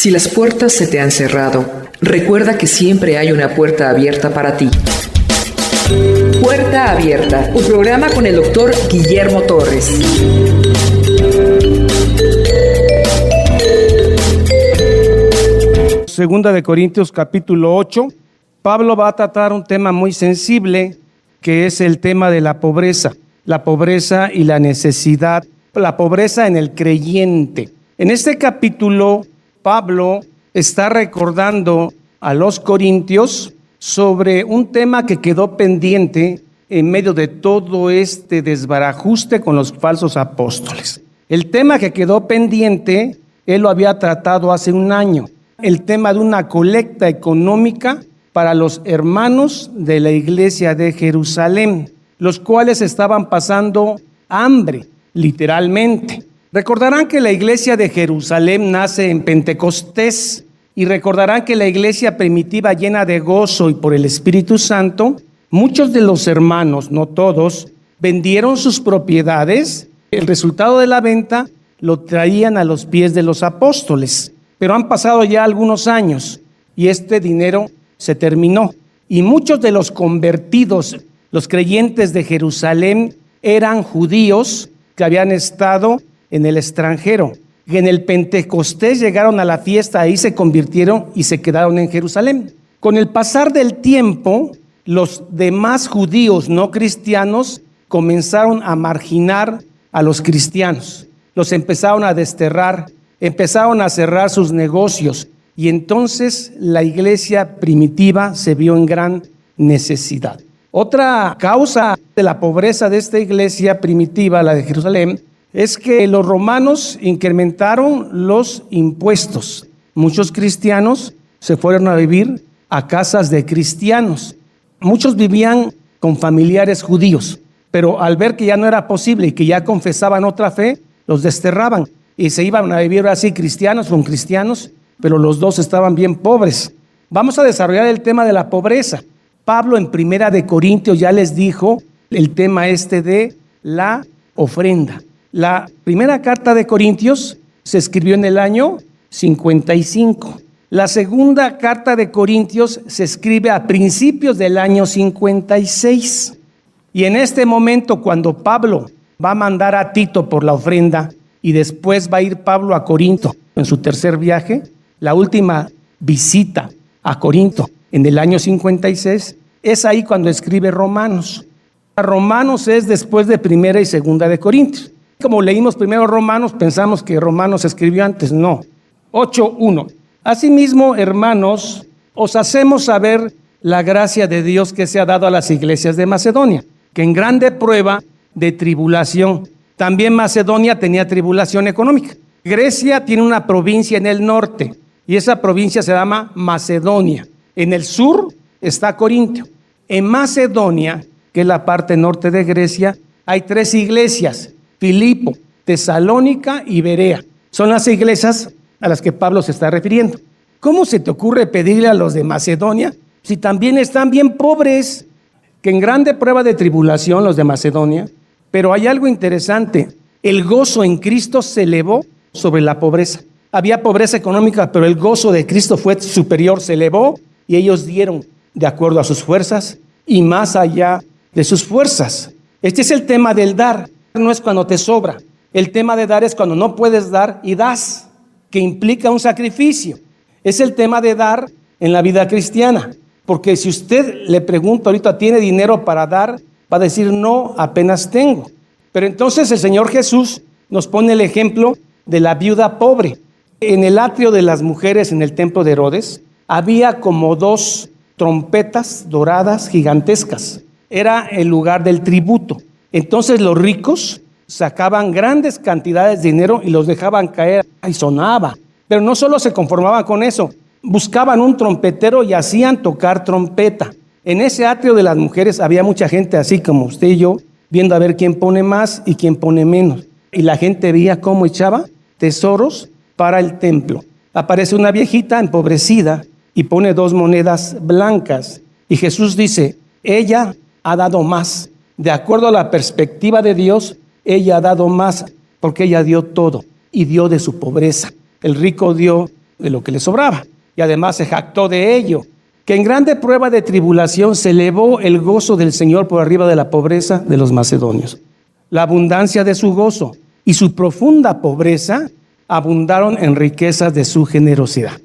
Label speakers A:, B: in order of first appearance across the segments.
A: Si las puertas se te han cerrado, recuerda que siempre hay una puerta abierta para ti. Puerta Abierta, un programa con el doctor Guillermo Torres.
B: Segunda de Corintios capítulo 8, Pablo va a tratar un tema muy sensible, que es el tema de la pobreza y la necesidad, la pobreza en el creyente. En este capítulo, Pablo está recordando a los corintios sobre un tema que quedó pendiente en medio de todo este desbarajuste con los falsos apóstoles. El tema que quedó pendiente, él lo había tratado hace un año, el tema de una colecta económica para los hermanos de la iglesia de Jerusalén, los cuales estaban pasando hambre, literalmente. Recordarán que la iglesia de Jerusalén nace en Pentecostés y recordarán que la iglesia primitiva, llena de gozo y por el Espíritu Santo, muchos de los hermanos, no todos, vendieron sus propiedades. El resultado de la venta lo traían a los pies de los apóstoles. Pero han pasado ya algunos años y este dinero se terminó. Y muchos de los convertidos, los creyentes de Jerusalén, eran judíos que habían estado en el extranjero. En el Pentecostés llegaron a la fiesta, ahí se convirtieron y se quedaron en Jerusalén. Con el pasar del tiempo, los demás judíos no cristianos comenzaron a marginar a los cristianos. Los empezaron a desterrar, empezaron a cerrar sus negocios y entonces la iglesia primitiva se vio en gran necesidad. Otra causa de la pobreza de esta iglesia primitiva, la de Jerusalén, es que los romanos incrementaron los impuestos. Muchos cristianos se fueron a vivir a casas de cristianos. Muchos vivían con familiares judíos, pero al ver que ya no era posible y que ya confesaban otra fe, los desterraban y se iban a vivir así cristianos con cristianos, pero los dos estaban bien pobres. Vamos a desarrollar el tema de la pobreza. Pablo en Primera de Corintios ya les dijo el tema de la ofrenda. La primera carta de Corintios se escribió en el año 55. La segunda carta de Corintios se escribe a principios del año 56. Y en este momento, cuando Pablo va a mandar a Tito por la ofrenda y después va a ir Pablo a Corinto en su tercer viaje, la última visita a Corinto en el año 56, es ahí cuando escribe Romanos. Romanos es después de Primera y Segunda de Corintios. Como leímos primero Romanos, pensamos que Romanos se escribió antes. No. 8:1. Asimismo, hermanos, os hacemos saber la gracia de Dios que se ha dado a las iglesias de Macedonia, que en grande prueba de tribulación. También Macedonia tenía tribulación económica. Grecia tiene una provincia en el norte y esa provincia se llama Macedonia. En el sur está Corintio. En Macedonia, que es la parte norte de Grecia, hay 3 iglesias: Filipo, Tesalónica y Berea. Son las iglesias a las que Pablo se está refiriendo. ¿Cómo se te ocurre pedirle a los de Macedonia si también están bien pobres? Que en grande prueba de tribulación los de Macedonia. Pero hay algo interesante: el gozo en Cristo se elevó sobre la pobreza. Había pobreza económica, pero el gozo de Cristo fue superior, se elevó y ellos dieron de acuerdo a sus fuerzas y más allá de sus fuerzas. Este es el tema del dar. No es cuando te sobra. El tema de dar es cuando no puedes dar y das, que implica un sacrificio. Es el tema de dar en la vida cristiana. Porque si usted le pregunta ahorita, ¿tiene dinero para dar? Va a decir, no, apenas tengo. Pero entonces el Señor Jesús nos pone el ejemplo de la viuda pobre. En el atrio de las mujeres en el templo de Herodes, había como 2 trompetas doradas gigantescas. Era el lugar del tributo. Entonces los ricos sacaban grandes cantidades de dinero y los dejaban caer y sonaba. Pero no solo se conformaban con eso, buscaban un trompetero y hacían tocar trompeta. En ese atrio de las mujeres había mucha gente así como usted y yo, viendo a ver quién pone más y quién pone menos. Y la gente veía cómo echaba tesoros para el templo. Aparece una viejita empobrecida y pone 2 monedas blancas. Y Jesús dice, ella ha dado más. De acuerdo a la perspectiva de Dios, ella ha dado más porque ella dio todo y dio de su pobreza. El rico dio de lo que le sobraba. Y además se jactó de ello, que en grande prueba de tribulación se elevó el gozo del Señor por arriba de la pobreza de los macedonios. La abundancia de su gozo y su profunda pobreza abundaron en riquezas de su generosidad.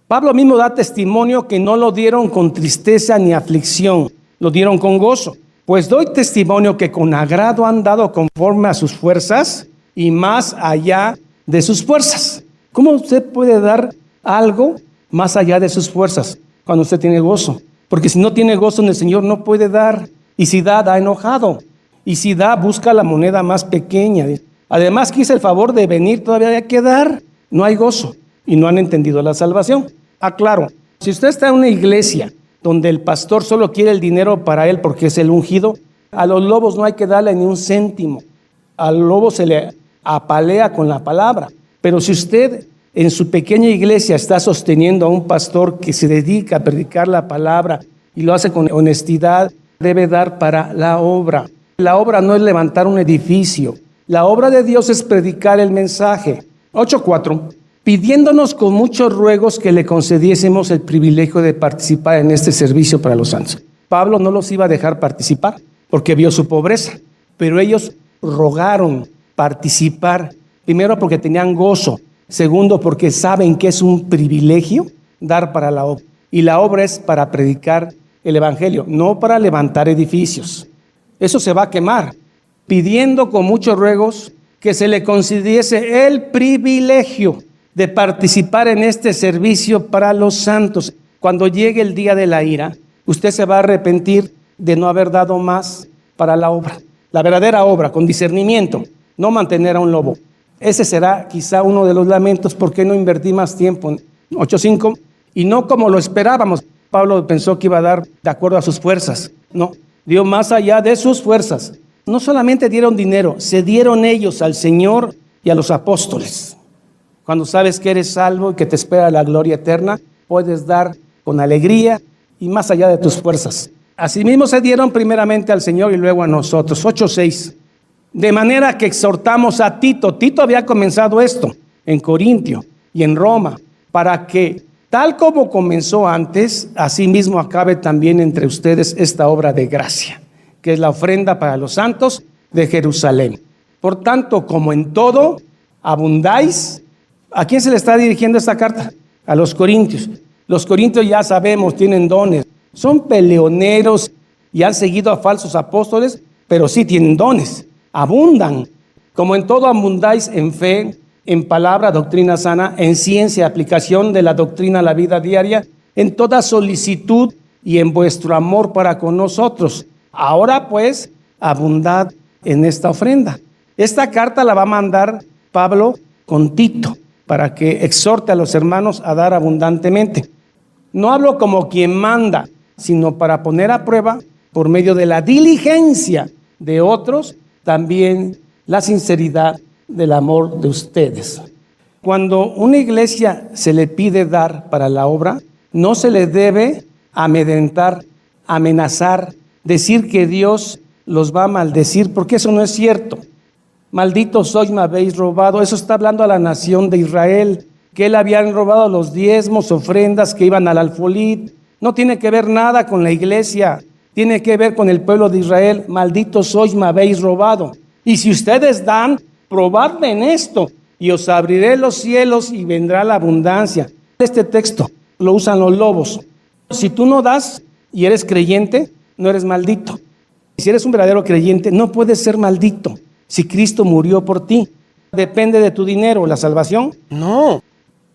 B: Pablo mismo da testimonio que no lo dieron con tristeza ni aflicción, lo dieron con gozo. Pues doy testimonio que con agrado han dado conforme a sus fuerzas y más allá de sus fuerzas. ¿Cómo usted puede dar algo más allá de sus fuerzas cuando usted tiene gozo? Porque si no tiene gozo en el Señor no puede dar. Y si da, da enojado. Y si da, busca la moneda más pequeña. Además, quise el favor de venir, todavía hay que dar. No hay gozo y no han entendido la salvación. Aclaro, si usted está en una iglesia donde el pastor solo quiere el dinero para él porque es el ungido, a los lobos no hay que darle ni un céntimo. Al lobo se le apalea con la palabra. Pero si usted en su pequeña iglesia está sosteniendo a un pastor que se dedica a predicar la palabra y lo hace con honestidad, debe dar para la obra. La obra no es levantar un edificio. La obra de Dios es predicar el mensaje. 8:4. Pidiéndonos con muchos ruegos que le concediésemos el privilegio de participar en este servicio para los santos. Pablo no los iba a dejar participar porque vio su pobreza, pero ellos rogaron participar, primero porque tenían gozo, segundo porque saben que es un privilegio dar para la obra. Y la obra es para predicar el evangelio, no para levantar edificios. Eso se va a quemar. Pidiendo con muchos ruegos que se le concediese el privilegio de participar en este servicio para los santos. Cuando llegue el día de la ira, usted se va a arrepentir de no haber dado más para la obra. La verdadera obra, con discernimiento, no mantener a un lobo. Ese será quizá uno de los lamentos. ¿Por qué no invertí más tiempo? 8:5. Y no como lo esperábamos. Pablo pensó que iba a dar de acuerdo a sus fuerzas. No, dio más allá de sus fuerzas. No solamente dieron dinero, se dieron ellos al Señor y a los apóstoles. Cuando sabes que eres salvo y que te espera la gloria eterna, puedes dar con alegría y más allá de tus fuerzas. Asimismo se dieron primeramente al Señor y luego a nosotros. 8:6. De manera que exhortamos a Tito. Tito había comenzado esto en Corintio y en Roma, para que tal como comenzó antes, asimismo acabe también entre ustedes esta obra de gracia, que es la ofrenda para los santos de Jerusalén. Por tanto, como en todo abundáis. ¿A quién se le está dirigiendo esta carta? A los corintios. Los corintios ya sabemos, tienen dones. Son peleoneros y han seguido a falsos apóstoles, pero sí tienen dones. Abundan. Como en todo abundáis en fe, en palabra, doctrina sana, en ciencia, aplicación de la doctrina a la vida diaria, en toda solicitud y en vuestro amor para con nosotros. Ahora pues, abundad en esta ofrenda. Esta carta la va a mandar Pablo con Tito, para que exhorte a los hermanos a dar abundantemente. No hablo como quien manda, sino para poner a prueba, por medio de la diligencia de otros, también la sinceridad del amor de ustedes. Cuando una iglesia se le pide dar para la obra, no se le debe amedrentar, amenazar, decir que Dios los va a maldecir, porque eso no es cierto. Malditos sois, me habéis robado. Eso está hablando a la nación de Israel, que le habían robado los diezmos, ofrendas que iban al alfolí. No tiene que ver nada con la iglesia, tiene que ver con el pueblo de Israel. Malditos sois, me habéis robado. Y si ustedes dan, probadme en esto, y os abriré los cielos y vendrá la abundancia. Este texto lo usan los lobos. Si tú no das y eres creyente, no eres maldito. Si eres un verdadero creyente, no puedes ser maldito. Si Cristo murió por ti, ¿depende de tu dinero la salvación? No.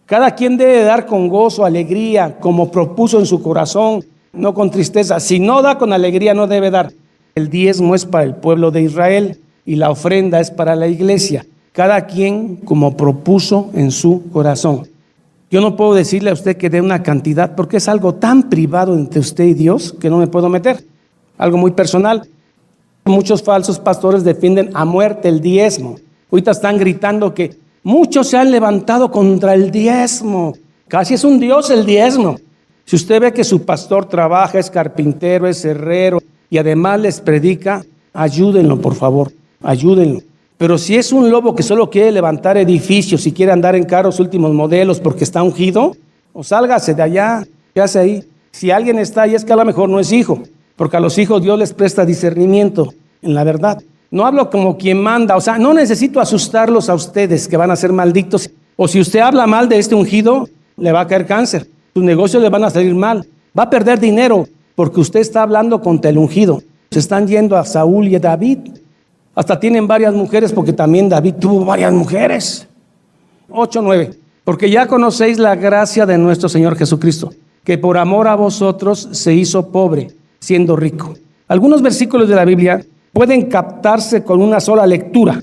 B: Cada quien debe dar con gozo, alegría, como propuso en su corazón, no con tristeza. Si no da con alegría, no debe dar. El diezmo es para el pueblo de Israel y la ofrenda es para la iglesia. Cada quien como propuso en su corazón. Yo no puedo decirle a usted que dé una cantidad porque es algo tan privado entre usted y Dios que no me puedo meter. Algo muy personal. Muchos falsos pastores defienden a muerte el diezmo. Ahorita están gritando que muchos se han levantado contra el diezmo. Casi es un dios el diezmo. Si usted ve que su pastor trabaja, es carpintero, es herrero y además les predica, ayúdenlo, por favor, ayúdenlo. Pero si es un lobo que solo quiere levantar edificios y quiere andar en carros últimos modelos porque está ungido, o sálgase de allá. ¿Qué hace ahí? Si alguien está ahí es que a lo mejor no es hijo, porque a los hijos Dios les presta discernimiento en la verdad. No hablo como quien manda, o sea, no necesito asustarlos a ustedes que van a ser malditos. O si usted habla mal de este ungido, le va a caer cáncer. Sus negocios le van a salir mal. Va a perder dinero porque usted está hablando contra el ungido. Se están yendo a Saúl y a David. Hasta tienen varias mujeres porque también David tuvo varias mujeres. 8:9. Porque ya conocéis la gracia de nuestro Señor Jesucristo, que por amor a vosotros se hizo pobre, siendo rico. Algunos versículos de la Biblia pueden captarse con una sola lectura.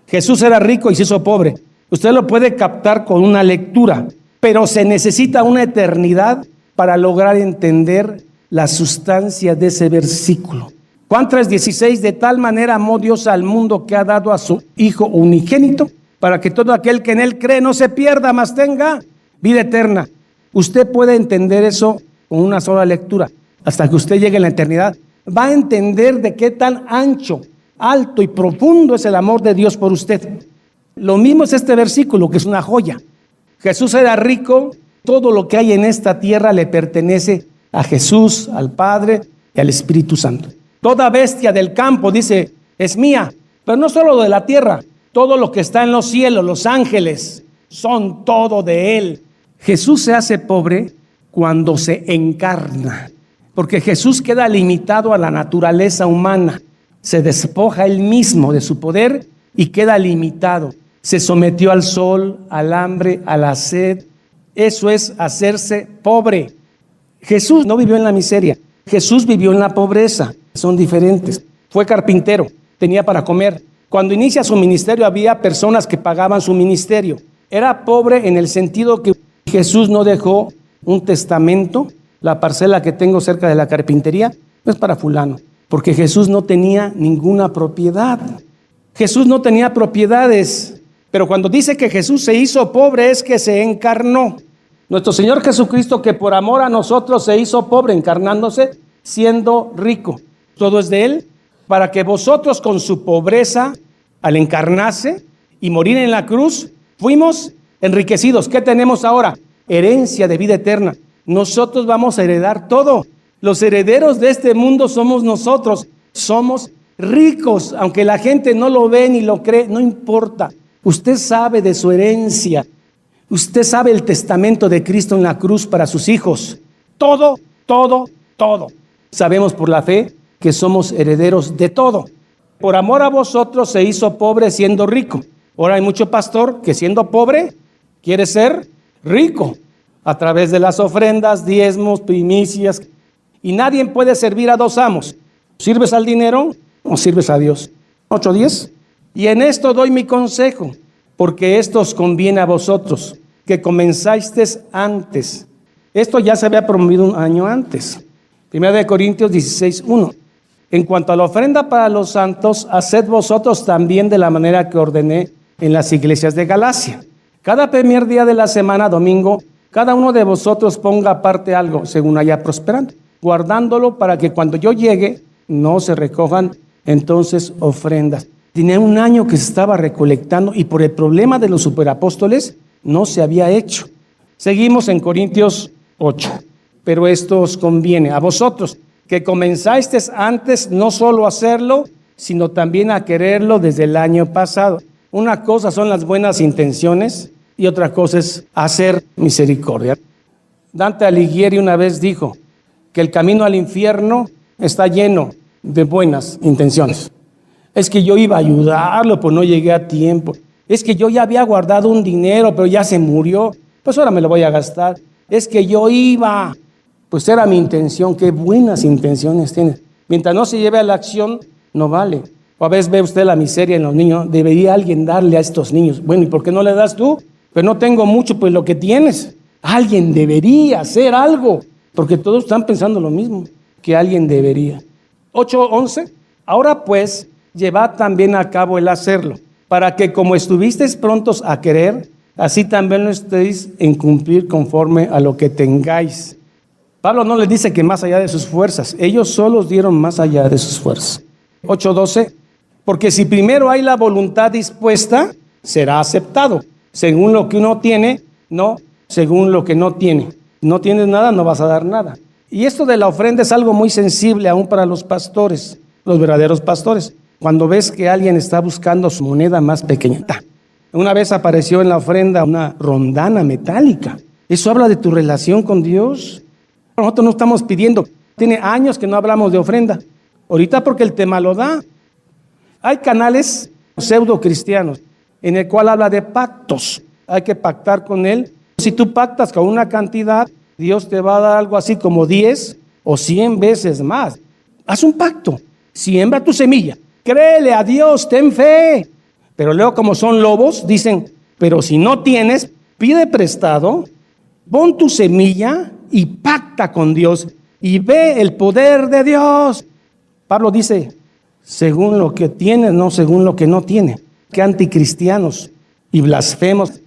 B: Jesús era rico y se hizo pobre. Usted lo puede captar con una lectura, pero se necesita una eternidad para lograr entender la sustancia de ese versículo. Juan 3:16, de tal manera amó Dios al mundo que ha dado a su Hijo unigénito, para que todo aquel que en Él cree no se pierda, mas tenga vida eterna. Usted puede entender eso con una sola lectura. Hasta que usted llegue a la eternidad, va a entender de qué tan ancho, alto y profundo es el amor de Dios por usted. Lo mismo es este versículo, que es una joya. Jesús era rico, todo lo que hay en esta tierra le pertenece a Jesús, al Padre y al Espíritu Santo. Toda bestia del campo, dice, es mía, pero no solo de la tierra, todo lo que está en los cielos, los ángeles, son todo de Él. Jesús se hace pobre cuando se encarna, porque Jesús queda limitado a la naturaleza humana, se despoja Él mismo de su poder y queda limitado. Se sometió al sol, al hambre, a la sed. Eso es hacerse pobre. Jesús no vivió en la miseria, Jesús vivió en la pobreza. Son diferentes. Fue carpintero, tenía para comer. Cuando inicia su ministerio había personas que pagaban su ministerio. Era pobre en el sentido que Jesús no dejó un testamento. La parcela que tengo cerca de la carpintería no es para fulano, porque Jesús no tenía ninguna propiedad. Jesús no tenía propiedades, pero cuando dice que Jesús se hizo pobre es que se encarnó. Nuestro Señor Jesucristo, que por amor a nosotros se hizo pobre, encarnándose, siendo rico. Todo es de Él, para que vosotros con su pobreza, al encarnarse y morir en la cruz, fuimos enriquecidos. ¿Qué tenemos ahora? Herencia de vida eterna. Nosotros vamos a heredar todo. Los herederos de este mundo somos nosotros. Somos ricos, aunque la gente no lo ve ni lo cree, no importa. Usted sabe de su herencia. Usted sabe el testamento de Cristo en la cruz para sus hijos. Todo, todo, todo. Sabemos por la fe que somos herederos de todo. Por amor a vosotros se hizo pobre siendo rico. Ahora hay mucho pastor que siendo pobre quiere ser rico a través de las ofrendas, diezmos, primicias. Y nadie puede servir a dos amos. ¿Sirves al dinero o sirves a Dios? 8:10. Y en esto doy mi consejo, porque esto os conviene a vosotros, que comenzasteis antes. Esto ya se había promovido un año antes. 1 Corintios 16:1. En cuanto a la ofrenda para los santos, haced vosotros también de la manera que ordené en las iglesias de Galacia. Cada primer día de la semana, domingo, cada uno de vosotros ponga aparte algo, según haya prosperando, guardándolo para que cuando yo llegue, no se recojan entonces ofrendas. Tenía un año que se estaba recolectando y por el problema de los superapóstoles no se había hecho. Seguimos en Corintios 8. Pero esto os conviene a vosotros, que comenzasteis antes no solo a hacerlo, sino también a quererlo desde el año pasado. Una cosa son las buenas intenciones y otra cosa es hacer misericordia. Dante Alighieri una vez dijo que el camino al infierno está lleno de buenas intenciones. Es que yo iba a ayudarlo, pero no llegué a tiempo. Es que yo ya había guardado un dinero, pero ya se murió, pues ahora me lo voy a gastar. Es que yo iba, pues era mi intención. Qué buenas intenciones tienes. Mientras no se lleve a la acción, no vale. O a veces ve usted la miseria en los niños. Debería alguien darle a estos niños. Bueno, ¿y por qué no le das tú? Pues no tengo mucho, pues lo que tienes. Alguien debería hacer algo, porque todos están pensando lo mismo, que alguien debería. 8:11. Ahora pues, llevad también a cabo el hacerlo, para que como estuvisteis prontos a querer, así también lo estéis en cumplir conforme a lo que tengáis. Pablo no les dice que más allá de sus fuerzas, ellos solos dieron más allá de sus fuerzas. 8:12. Porque si primero hay la voluntad dispuesta, será aceptado. Según lo que uno tiene, no según lo que no tiene. Si no tienes nada, no vas a dar nada. Y esto de la ofrenda es algo muy sensible aún para los pastores, los verdaderos pastores. Cuando ves que alguien está buscando su moneda más pequeña. Una vez apareció en la ofrenda una rondana metálica. Eso habla de tu relación con Dios. Nosotros no estamos pidiendo. Tiene años que no hablamos de ofrenda. Ahorita porque el tema lo da. Hay canales pseudo cristianos en el cual habla de pactos. Hay que pactar con Él. Si tú pactas con una cantidad, Dios te va a dar algo así como 10 o 100 veces más. Haz un pacto. Siembra tu semilla. Créele a Dios, ten fe. Pero luego, como son lobos, dicen, pero si no tienes, pide prestado, pon tu semilla y pacta con Dios y ve el poder de Dios. Pablo dice, según lo que tienes, no según lo que no tiene. Qué anticristianos y blasfemos.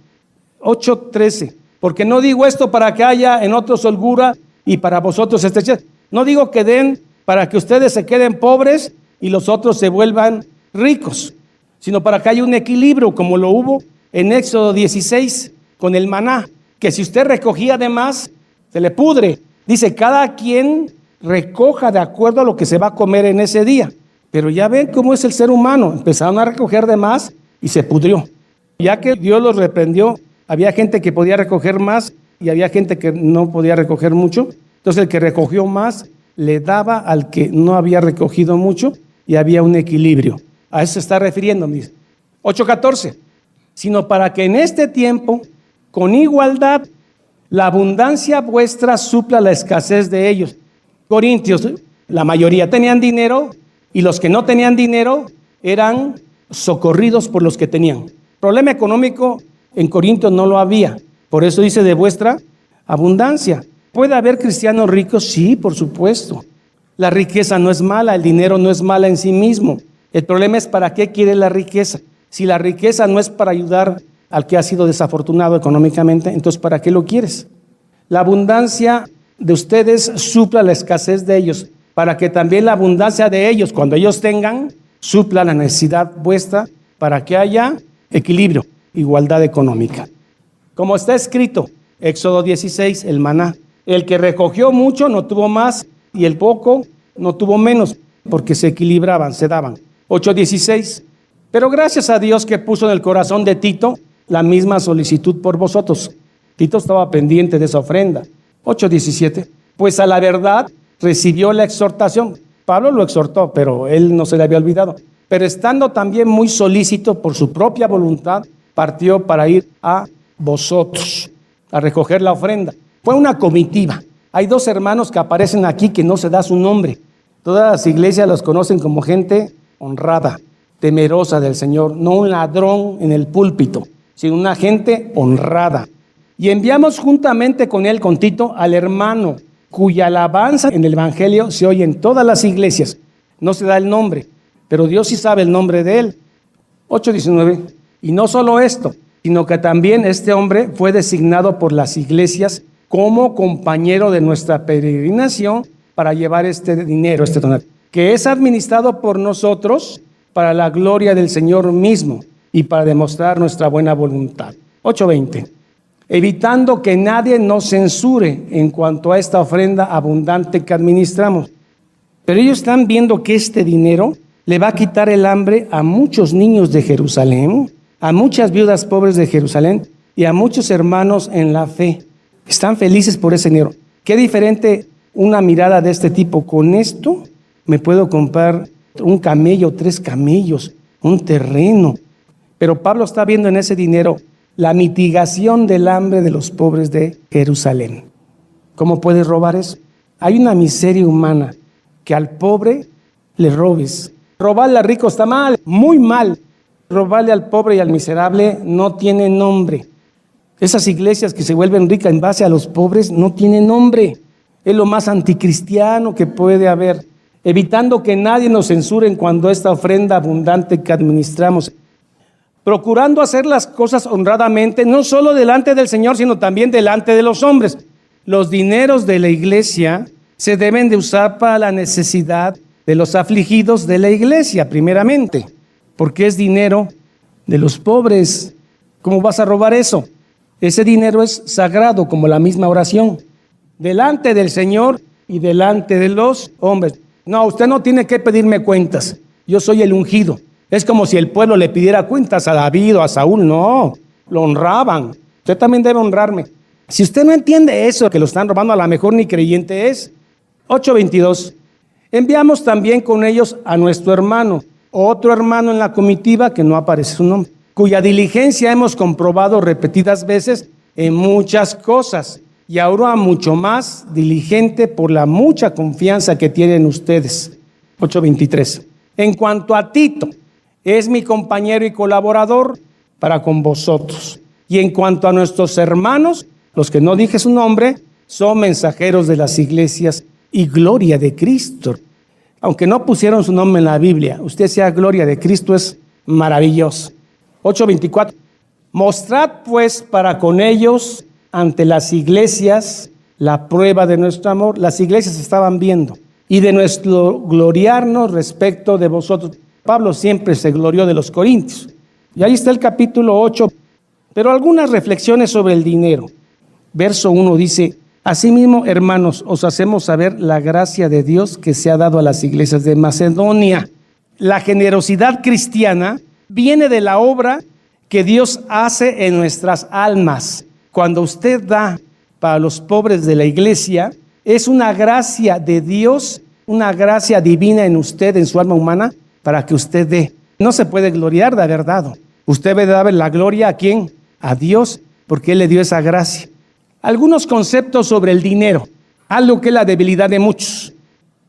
B: 8:13. Porque no digo esto para que haya en otros holgura y para vosotros estrechez. No digo que den para que ustedes se queden pobres y los otros se vuelvan ricos, sino para que haya un equilibrio como lo hubo en Éxodo 16 con el maná, que si usted recogía de más, se le pudre. Dice, cada quien recoja de acuerdo a lo que se va a comer en ese día. Pero ya ven cómo es el ser humano. Empezaron a recoger de más y se pudrió. Ya que Dios los reprendió, había gente que podía recoger más y había gente que no podía recoger mucho. Entonces el que recogió más le daba al que no había recogido mucho y había un equilibrio. A eso se está refiriendo. 8:14. Sino para que en este tiempo, con igualdad, la abundancia vuestra supla la escasez de ellos. Corintios, la mayoría tenían dinero y los que no tenían dinero eran socorridos por los que tenían. Problema económico en Corintios no lo había. Por eso dice de vuestra abundancia. ¿Puede haber cristianos ricos? Sí, por supuesto. La riqueza no es mala, el dinero no es mala en sí mismo. El problema es para qué quiere la riqueza. Si la riqueza no es para ayudar al que ha sido desafortunado económicamente, entonces ¿para qué lo quieres? La abundancia de ustedes supla la escasez de ellos, para que también la abundancia de ellos, cuando ellos tengan, supla la necesidad vuestra, para que haya equilibrio, igualdad económica. Como está escrito, Éxodo 16, el maná. El que recogió mucho no tuvo más, y el poco no tuvo menos, porque se equilibraban, se daban. 8:16. Pero gracias a Dios que puso en el corazón de Tito la misma solicitud por vosotros. Tito estaba pendiente de esa ofrenda. 8:17. Pues a la verdad recibió la exhortación. Pablo lo exhortó, pero él no se le había olvidado. Pero estando también muy solícito por su propia voluntad, partió para ir a vosotros, a recoger la ofrenda. Fue una comitiva. Hay dos hermanos que aparecen aquí que no se da su nombre. Todas las iglesias los conocen como gente honrada, temerosa del Señor, no un ladrón en el púlpito, sino una gente honrada. Y enviamos juntamente con él, con Tito, al hermano, cuya alabanza en el Evangelio se oye en todas las iglesias. No se da el nombre, pero Dios sí sabe el nombre de él. 8:19. Y no solo esto, sino que también este hombre fue designado por las iglesias como compañero de nuestra peregrinación para llevar este dinero, este donario, que es administrado por nosotros para la gloria del Señor mismo y para demostrar nuestra buena voluntad. 8:20. Evitando que nadie nos censure en cuanto a esta ofrenda abundante que administramos. Pero ellos están viendo que este dinero le va a quitar el hambre a muchos niños de Jerusalén, a muchas viudas pobres de Jerusalén y a muchos hermanos en la fe. Están felices por ese dinero. Qué diferente una mirada de este tipo. Con esto me puedo comprar un camello, 3 camellos, un terreno. Pero Pablo está viendo en ese dinero la mitigación del hambre de los pobres de Jerusalén. ¿Cómo puedes robar eso? Hay una miseria humana que al pobre le robes. Robarle al rico está mal, muy mal. Robarle al pobre y al miserable no tiene nombre. Esas iglesias que se vuelven ricas en base a los pobres no tienen nombre. Es lo más anticristiano que puede haber. Evitando que nadie nos censuren cuando esta ofrenda abundante que administramos. Procurando hacer las cosas honradamente, no solo delante del Señor, sino también delante de los hombres. Los dineros de la iglesia se deben de usar para la necesidad de los afligidos de la iglesia, primeramente. porque es dinero de los pobres. ¿Cómo vas a robar eso? Ese dinero es sagrado, como la misma oración, delante del Señor y delante de los hombres. No, usted no tiene que pedirme cuentas. Yo soy el ungido. Es como si el pueblo le pidiera cuentas a David o a Saúl. No, lo honraban. Usted también debe honrarme. Si usted no entiende eso, que lo están robando, a lo mejor ni creyente es. 8:22. Enviamos también con ellos a nuestro hermano, otro hermano en la comitiva que no aparece su nombre, cuya diligencia hemos comprobado repetidas veces en muchas cosas, y ahora mucho más diligente por la mucha confianza que tienen ustedes. 8:23. En cuanto a Tito, es mi compañero y colaborador para con vosotros. Y en cuanto a nuestros hermanos, los que no dije su nombre, son mensajeros de las iglesias y gloria de Cristo. Aunque no pusieron su nombre en la Biblia, usted sea gloria de Cristo, es maravilloso. 8:24. Mostrad pues para con ellos ante las iglesias la prueba de nuestro amor. Las iglesias estaban viendo y de nuestro gloriarnos respecto de vosotros. Pablo siempre se glorió de los corintios. Y ahí está el capítulo 8. Pero algunas reflexiones sobre el dinero. Verso 1 dice: asimismo, hermanos, os hacemos saber la gracia de Dios que se ha dado a las iglesias de Macedonia. La generosidad cristiana viene de la obra que Dios hace en nuestras almas. Cuando usted da para los pobres de la iglesia, es una gracia de Dios, una gracia divina en usted, en su alma humana, para que usted dé. No se puede gloriar de haber dado. Usted debe dar la gloria ¿a quién? A Dios, porque Él le dio esa gracia. Algunos conceptos sobre el dinero, algo que es la debilidad de muchos.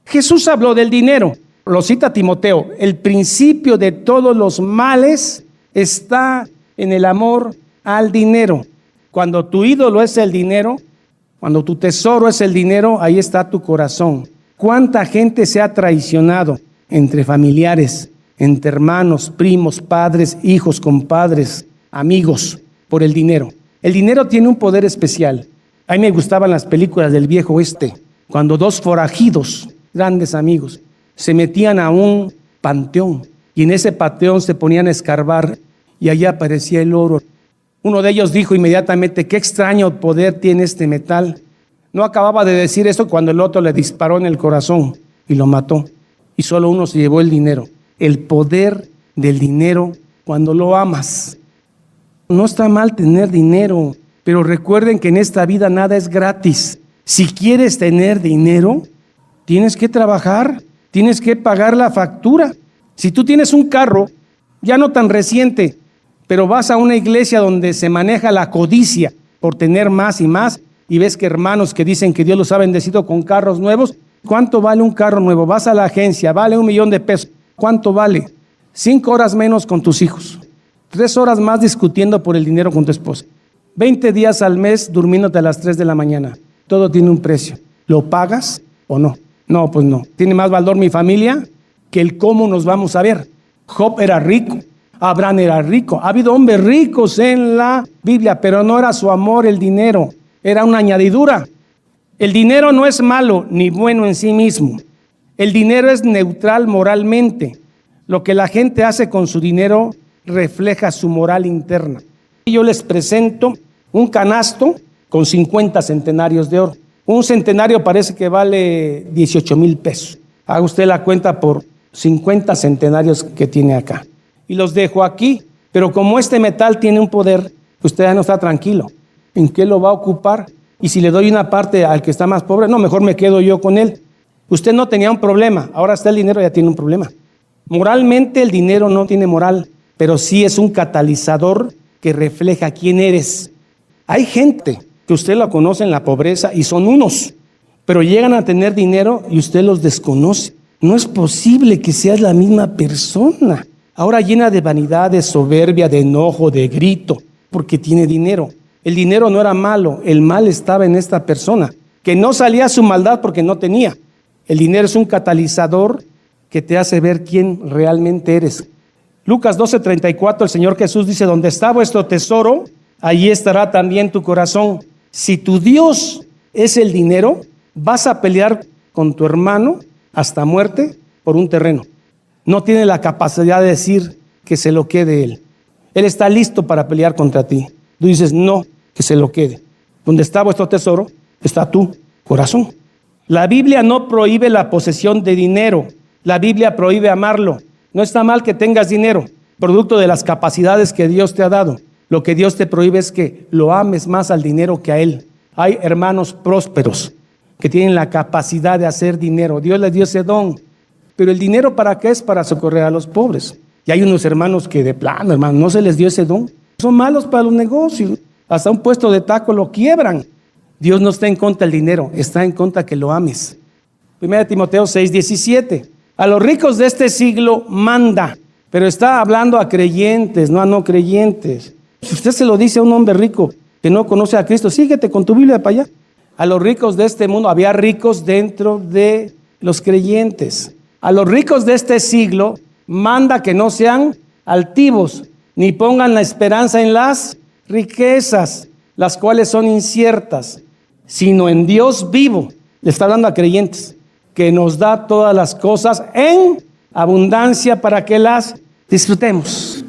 B: Jesús habló del dinero, lo cita Timoteo: el principio de todos los males está en el amor al dinero. Cuando tu ídolo es el dinero, cuando tu tesoro es el dinero, ahí está tu corazón. ¿Cuánta gente se ha traicionado entre familiares, entre hermanos, primos, padres, hijos, compadres, amigos, por el dinero? El dinero tiene un poder especial. A mí me gustaban las películas del viejo oeste, cuando dos forajidos, grandes amigos, se metían a un panteón y en ese panteón se ponían a escarbar y allá aparecía el oro. Uno de ellos dijo inmediatamente: qué extraño poder tiene este metal. No acababa de decir eso cuando el otro le disparó en el corazón y lo mató. Y solo uno se llevó el dinero. El poder del dinero cuando lo amas. No está mal tener dinero, pero recuerden que en esta vida nada es gratis. Si quieres tener dinero, tienes que trabajar, tienes que pagar la factura. Si tú tienes un carro, ya no tan reciente, pero vas a una iglesia donde se maneja la codicia por tener más y más, y ves que hermanos que dicen que Dios los ha bendecido con carros nuevos. ¿Cuánto vale un carro nuevo? Vas a la agencia, vale $1,000,000. ¿Cuánto vale? 5 horas menos con tus hijos, 3 horas más discutiendo por el dinero con tu esposa, 20 días al mes durmiéndote a las 3 de la mañana. Todo tiene un precio. ¿Lo pagas o no? No, pues no. Tiene más valor mi familia que el cómo nos vamos a ver. Job era rico, Abraham era rico. Ha habido hombres ricos en la Biblia, pero no era su amor el dinero, era una añadidura. El dinero no es malo ni bueno en sí mismo. El dinero es neutral moralmente. Lo que la gente hace con su dinero refleja su moral interna. Yo les presento un canasto con 50 centenarios de oro. Un centenario parece que vale 18,000 pesos. Haga usted la cuenta por 50 centenarios que tiene acá. Y los dejo aquí. Pero como este metal tiene un poder, usted ya no está tranquilo. ¿En qué lo va a ocupar? Y si le doy una parte al que está más pobre, no, mejor me quedo yo con él. Usted no tenía un problema, ahora está el dinero, ya tiene un problema. Moralmente el dinero no tiene moral, pero sí es un catalizador que refleja quién eres. Hay gente que usted la conoce en la pobreza y son unos, pero llegan a tener dinero y usted los desconoce. No es posible que seas la misma persona. Ahora llena de vanidad, de soberbia, de enojo, de grito, porque tiene dinero. El dinero no era malo, el mal estaba en esta persona, que no salía su maldad porque no tenía. El dinero es un catalizador que te hace ver quién realmente eres. Lucas 12:34, el Señor Jesús dice: donde está vuestro tesoro, allí estará también tu corazón. Si tu Dios es el dinero, vas a pelear con tu hermano hasta muerte por un terreno. No tiene la capacidad de decir: que se lo quede Él. Él está listo para pelear contra ti. Tú dices, no, que se lo quede. Donde está vuestro tesoro, está tu corazón. La Biblia no prohíbe la posesión de dinero. La Biblia prohíbe amarlo. No está mal que tengas dinero, producto de las capacidades que Dios te ha dado. Lo que Dios te prohíbe es que lo ames más al dinero que a Él. Hay hermanos prósperos que tienen la capacidad de hacer dinero. Dios les dio ese don. Pero el dinero, ¿para qué es? Para socorrer a los pobres. Y hay unos hermanos que de plano, hermano, no se les dio ese don. Son malos para los negocios. Hasta un puesto de taco lo quiebran. Dios no está en contra del dinero, está en contra que lo ames. 1 Timoteo 6:17. A los ricos de este siglo manda, pero está hablando a creyentes, no a no creyentes. Si usted se lo dice a un hombre rico que no conoce a Cristo, síguete con tu Biblia para allá. A los ricos de este mundo, había ricos dentro de los creyentes. A los ricos de este siglo manda que no sean altivos, ni pongan la esperanza en las riquezas, las cuales son inciertas, sino en Dios vivo. Le está hablando a creyentes, que nos da todas las cosas en abundancia para que las disfrutemos.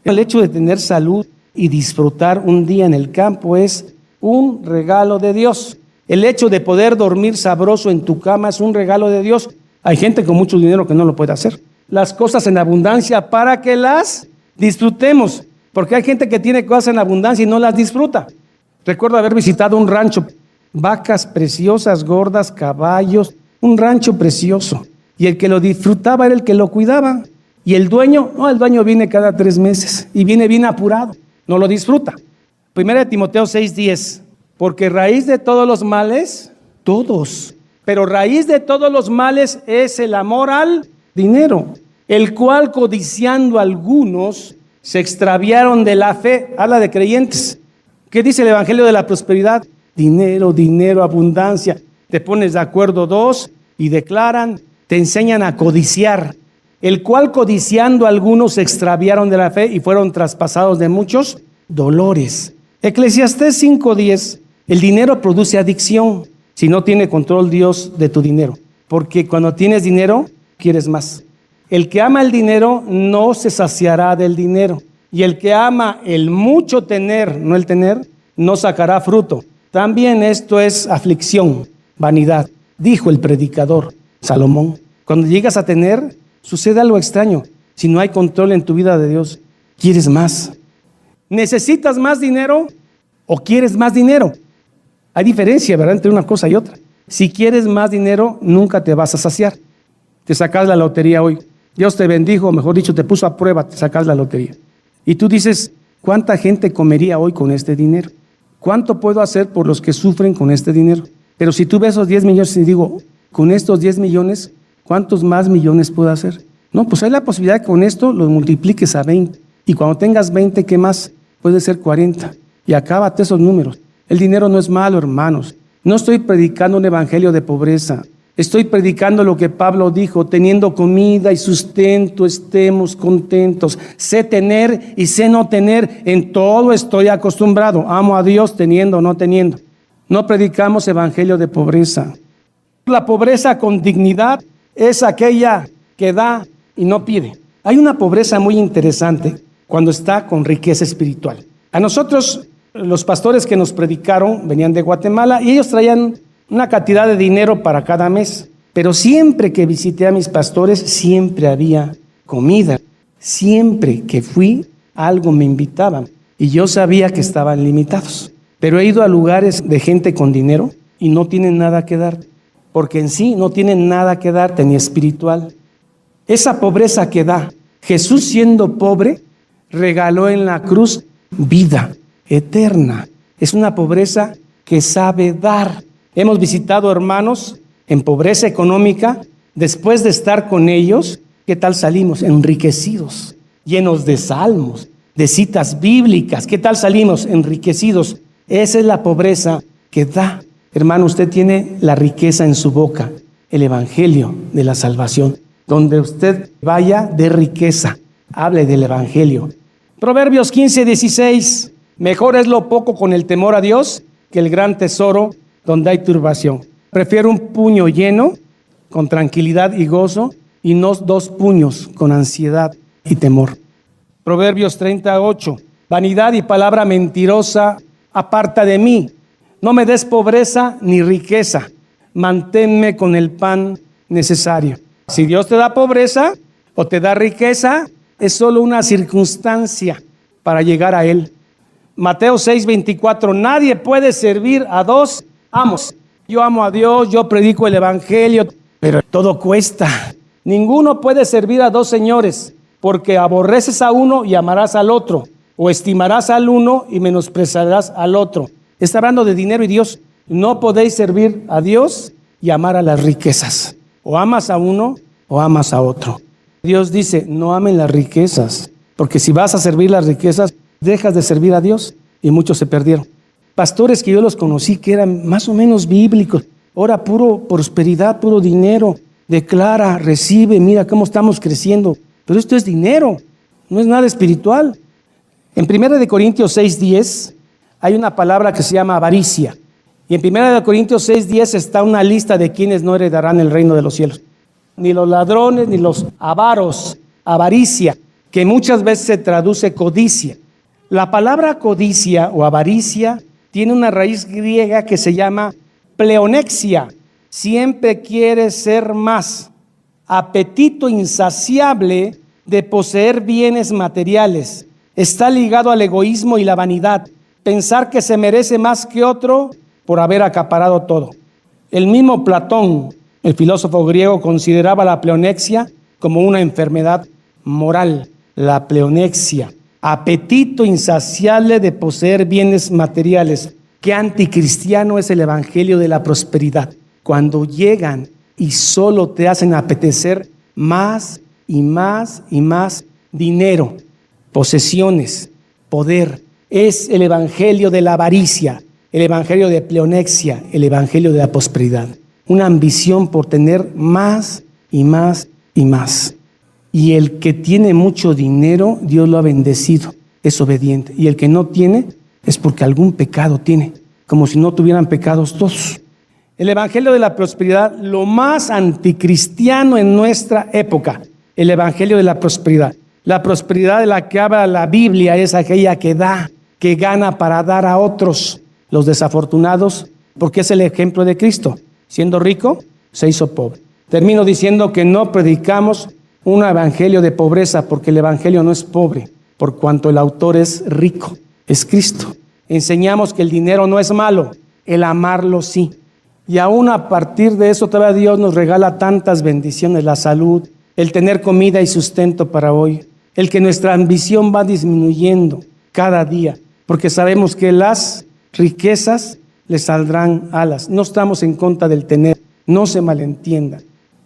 B: El hecho de tener salud y disfrutar un día en el campo es un regalo de Dios. El hecho de poder dormir sabroso en tu cama es un regalo de Dios. Hay gente con mucho dinero que no lo puede hacer. Las cosas en abundancia para que las disfrutemos, porque hay gente que tiene cosas en abundancia y no las disfruta. Recuerdo haber visitado un rancho, vacas preciosas, gordas, caballos, un rancho precioso. Y el que lo disfrutaba era el que lo cuidaba. Y el dueño, no, el dueño viene cada 3 meses y viene bien apurado, no lo disfruta. 1 Timoteo 6:10, porque raíz de todos los males, todos, pero raíz de todos los males es el amor al dinero, el cual codiciando algunos se extraviaron de la fe. Habla de creyentes. ¿Qué dice el Evangelio de la Prosperidad? Dinero, dinero, abundancia. Te pones de acuerdo dos y declaran, te enseñan a codiciar. El cual codiciando algunos se extraviaron de la fe y fueron traspasados de muchos dolores. Eclesiastés 5:10, el dinero produce adicción si no tiene control Dios de tu dinero. Porque cuando tienes dinero, quieres más. El que ama el dinero no se saciará del dinero. Y el que ama el mucho tener, no el tener, no sacará fruto. También esto es aflicción, vanidad, dijo el predicador Salomón. Cuando llegas a tener, sucede algo extraño. Si no hay control en tu vida de Dios, quieres más. ¿Necesitas más dinero o quieres más dinero? Hay diferencia, ¿verdad?, entre una cosa y otra. Si quieres más dinero, nunca te vas a saciar. Te sacas la lotería hoy. Dios te bendijo, mejor dicho, te puso a prueba, te sacas la lotería. Y tú dices, ¿cuánta gente comería hoy con este dinero? ¿Cuánto puedo hacer por los que sufren con este dinero? Pero si tú ves esos 10 millones y digo, con estos 10 millones, ¿cuántos más millones puedo hacer? No, pues hay la posibilidad que con esto los multipliques a 20. Y cuando tengas 20, ¿qué más? Puede ser 40. Y acábate esos números. El dinero no es malo, hermanos. No estoy predicando un evangelio de pobreza. Estoy predicando lo que Pablo dijo, teniendo comida y sustento, estemos contentos. Sé tener y sé no tener, en todo estoy acostumbrado. Amo a Dios teniendo o no teniendo. No predicamos evangelio de pobreza. La pobreza con dignidad es aquella que da y no pide. Hay una pobreza muy interesante cuando está con riqueza espiritual. A nosotros, los pastores que nos predicaron venían de Guatemala y ellos traían una cantidad de dinero para cada mes. Pero siempre que visité a mis pastores, siempre había comida. Siempre que fui, algo me invitaban. Y yo sabía que estaban limitados. Pero he ido a lugares de gente con dinero y no tienen nada que dar. Porque en sí no tienen nada que darte, ni espiritual. Esa pobreza que da, Jesús siendo pobre, regaló en la cruz vida eterna. Es una pobreza que sabe dar. Hemos visitado hermanos en pobreza económica. Después de estar con ellos, ¿qué tal salimos? Enriquecidos, llenos de salmos, de citas bíblicas. ¿Qué tal salimos? Enriquecidos. Esa es la pobreza que da. Hermano, usted tiene la riqueza en su boca, el evangelio de la salvación. Donde usted vaya, de riqueza, hable del evangelio. Proverbios 15:16. Mejor es lo poco con el temor a Dios que el gran tesoro donde hay turbación. Prefiero un puño lleno con tranquilidad y gozo y no 2 puños con ansiedad y temor. Proverbios 38. Vanidad y palabra mentirosa, aparta de mí. No me des pobreza ni riqueza. Manténme con el pan necesario. Si Dios te da pobreza o te da riqueza, es solo una circunstancia para llegar a Él. Mateo 6:24. Nadie puede servir a dos amos. Yo amo a Dios, yo predico el evangelio, pero todo cuesta. Ninguno puede servir a dos señores, porque aborreces a uno y amarás al otro, o estimarás al uno y menospreciarás al otro. Está hablando de dinero y Dios. No podéis servir a Dios y amar a las riquezas. O amas a uno o amas a otro. Dios dice, no amen las riquezas, porque si vas a servir las riquezas, dejas de servir a Dios, y muchos se perdieron. Pastores que yo los conocí que eran más o menos bíblicos, ahora puro prosperidad, puro dinero, declara, recibe, mira cómo estamos creciendo, pero esto es dinero, no es nada espiritual. En 1 Corintios 6:10 hay una palabra que se llama avaricia, y en 1 Corintios 6:10 está una lista de quienes no heredarán el reino de los cielos. Ni los ladrones, ni los avaros, avaricia, que muchas veces se traduce codicia. La palabra codicia o avaricia tiene una raíz griega que se llama pleonexia. Siempre quiere ser más. Apetito insaciable de poseer bienes materiales. Está ligado al egoísmo y la vanidad. Pensar que se merece más que otro por haber acaparado todo. El mismo Platón, el filósofo griego, consideraba la pleonexia como una enfermedad moral. La pleonexia. Apetito insaciable de poseer bienes materiales. Qué anticristiano es el evangelio de la prosperidad. Cuando llegan y solo te hacen apetecer más y más y más dinero, posesiones, poder. Es el evangelio de la avaricia, el evangelio de pleonexia, el evangelio de la prosperidad. Una ambición por tener más y más y más. Y el que tiene mucho dinero, Dios lo ha bendecido, es obediente. Y el que no tiene, es porque algún pecado tiene, como si no tuvieran pecados todos. El evangelio de la prosperidad, lo más anticristiano en nuestra época, el evangelio de la prosperidad. La prosperidad de la que habla la Biblia es aquella que da, que gana para dar a otros, los desafortunados, porque es el ejemplo de Cristo. Siendo rico, se hizo pobre. Termino diciendo que no predicamos un evangelio de pobreza, porque el evangelio no es pobre, por cuanto el autor es rico, es Cristo. Enseñamos que el dinero no es malo, el amarlo sí. Y aún a partir de eso todavía Dios nos regala tantas bendiciones, la salud, el tener comida y sustento para hoy, el que nuestra ambición va disminuyendo cada día, porque sabemos que las riquezas le saldrán alas. No estamos en contra del tener, no se malentienda.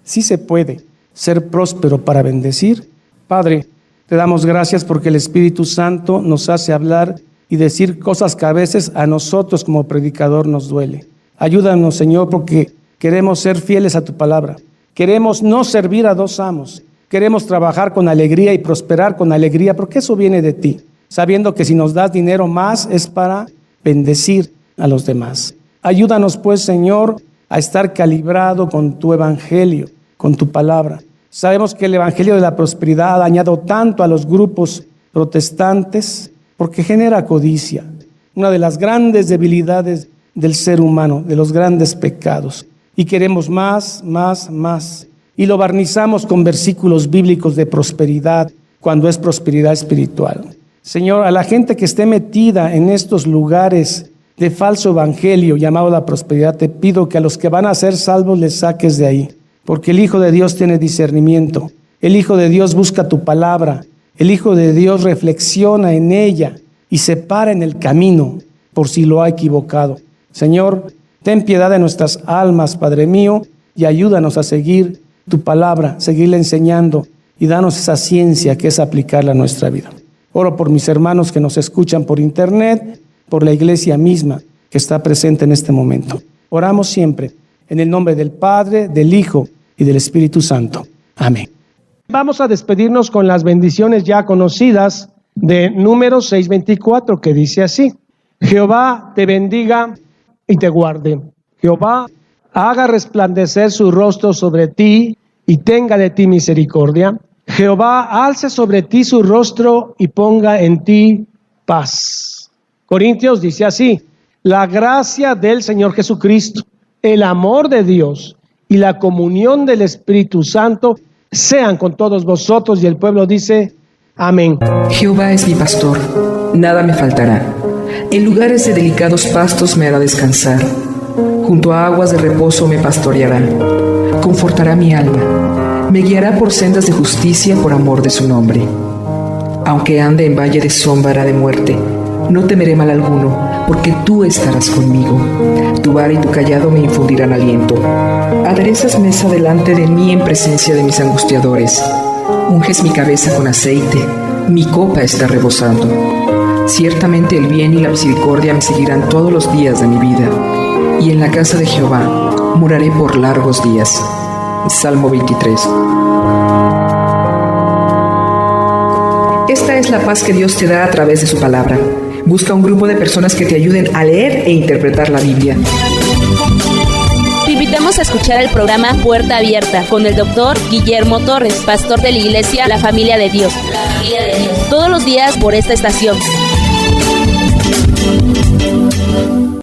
B: Sí se puede ser próspero para bendecir. Padre, te damos gracias porque el Espíritu Santo nos hace hablar y decir cosas que a veces a nosotros como predicador nos duele. Ayúdanos, Señor, porque queremos ser fieles a tu palabra. Queremos no servir a dos amos. Queremos trabajar con alegría y prosperar con alegría, porque eso viene de ti, sabiendo que si nos das dinero más es para bendecir a los demás. Ayúdanos, pues, Señor, a estar calibrado con tu evangelio, con tu palabra. Sabemos que el evangelio de la prosperidad ha dañado tanto a los grupos protestantes porque genera codicia, una de las grandes debilidades del ser humano, de los grandes pecados. Y queremos más, más, más. Y lo barnizamos con versículos bíblicos de prosperidad, cuando es prosperidad espiritual. Señor, a la gente que esté metida en estos lugares de falso evangelio llamado la prosperidad, te pido que a los que van a ser salvos les saques de ahí. Porque el Hijo de Dios tiene discernimiento. El Hijo de Dios busca tu palabra. El Hijo de Dios reflexiona en ella y se para en el camino por si lo ha equivocado. Señor, ten piedad de nuestras almas, Padre mío, y ayúdanos a seguir tu palabra, seguirla enseñando y danos esa ciencia que es aplicarla a nuestra vida. Oro por mis hermanos que nos escuchan por internet, por la iglesia misma que está presente en este momento. Oramos siempre en el nombre del Padre, del Hijo y del Espíritu Santo. Amén. Vamos a despedirnos con las bendiciones ya conocidas de Números 6:24, que dice así: Jehová te bendiga y te guarde. Jehová haga resplandecer su rostro sobre ti y tenga de ti misericordia.
C: Jehová alce sobre ti su rostro y ponga en ti paz. Corintios dice así: la gracia del Señor Jesucristo, el amor de Dios y la comunión del Espíritu Santo sean con todos vosotros. Y el pueblo dice: amén.
A: Jehová es mi pastor, nada me faltará. En lugares de delicados pastos me hará descansar. Junto a aguas de reposo me pastoreará. Confortará mi alma. Me guiará por sendas de justicia por amor de su nombre. Aunque ande en valle de sombra de muerte, no temeré mal alguno, porque tú estarás conmigo. Tu vara y tu cayado me infundirán aliento. Aderezas mesa delante de mí en presencia de mis angustiadores. Unges mi cabeza con aceite, mi copa está rebosando. Ciertamente el bien y la misericordia me seguirán todos los días de mi vida, y en la casa de Jehová moraré por largos días. Salmo 23. Esta es la paz que Dios te da a través de su palabra. Busca un grupo de personas que te ayuden a leer e interpretar la Biblia.
D: Te invitamos a escuchar el programa Puerta Abierta con el doctor Guillermo Torres, pastor de la iglesia La Familia de Dios. Todos los días por esta estación.